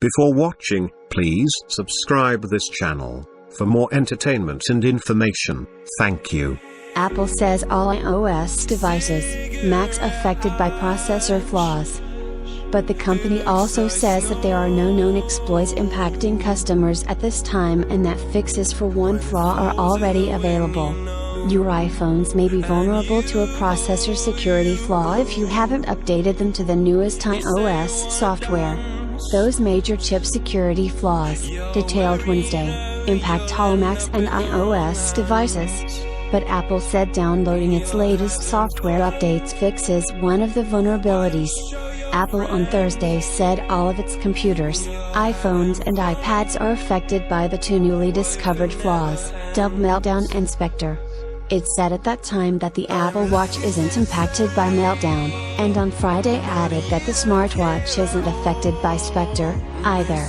Before watching, please subscribe this channel for more entertainment and information. Thank you. Apple says all iOS devices, Macs affected by processor flaws. But the company also says that there are no known exploits impacting customers at this time and that fixes for one flaw are already available. Your iPhones may be vulnerable to a processor security flaw if you haven't updated them to the newest iOS software. Those major chip security flaws, detailed Wednesday, impact all Macs and iOS devices. But Apple said downloading its latest software updates fixes one of the vulnerabilities. Apple on Thursday said all of its computers, iPhones and iPads are affected by the two newly discovered flaws, dubbed Meltdown and Spectre. It said at that time that the Apple Watch isn't impacted by Meltdown, and on Friday added that the smartwatch isn't affected by Spectre, either.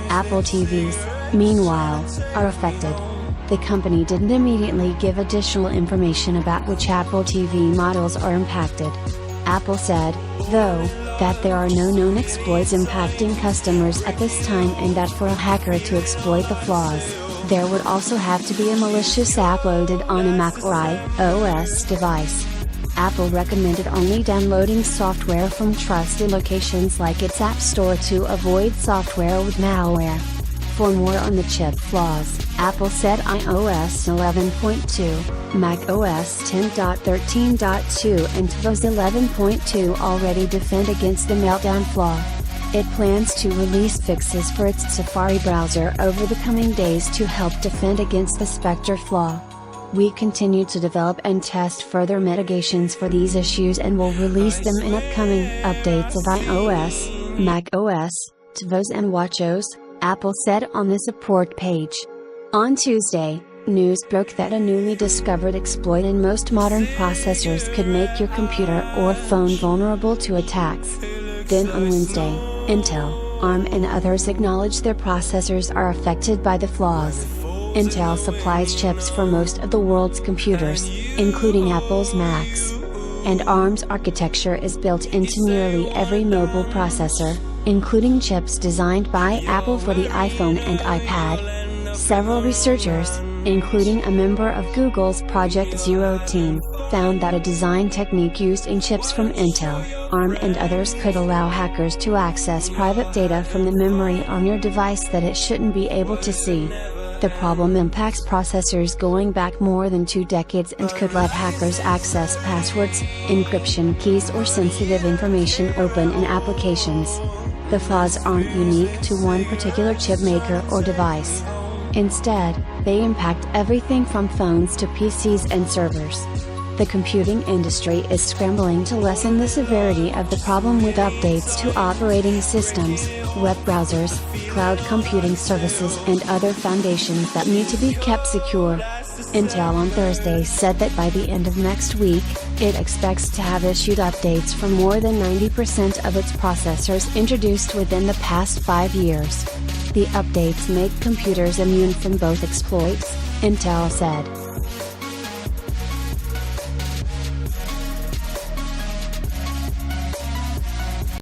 Apple TVs, meanwhile, are affected. The company didn't immediately give additional information about which Apple TV models are impacted. Apple said, though, that there are no known exploits impacting customers at this time and that for a hacker to exploit the flaws, there would also have to be a malicious app loaded on a Mac or iOS device. Apple recommended only downloading software from trusted locations like its App Store to avoid software with malware. For more on the chip flaws, Apple said iOS 11.2, macOS 10.13.2 and tvOS 11.2 already defend against the Meltdown flaw. It plans to release fixes for its Safari browser over the coming days to help defend against the Spectre flaw. We continue to develop and test further mitigations for these issues and will release them in upcoming updates of iOS, macOS, tvOS and watchOS, Apple said on the support page. On Tuesday, news broke that a newly discovered exploit in most modern processors could make your computer or phone vulnerable to attacks. Then on Wednesday, Intel, ARM and others acknowledged their processors are affected by the flaws. Intel supplies chips for most of the world's computers, including Apple's Macs. And ARM's architecture is built into nearly every mobile processor, including chips designed by Apple for the iPhone and iPad. Several researchers, including a member of Google's Project Zero team, found that a design technique used in chips from Intel, ARM and others could allow hackers to access private data from the memory on your device that it shouldn't be able to see. The problem impacts processors going back more than 2 decades and could let hackers access passwords, encryption keys or sensitive information open in applications. The flaws aren't unique to one particular chip maker or device. Instead, they impact everything from phones to PCs and servers. The computing industry is scrambling to lessen the severity of the problem with updates to operating systems, web browsers, cloud computing services and other foundations that need to be kept secure. Intel on Thursday said that by the end of next week, it expects to have issued updates for more than 90% of its processors introduced within the past 5 years. The updates make computers immune from both exploits, Intel said.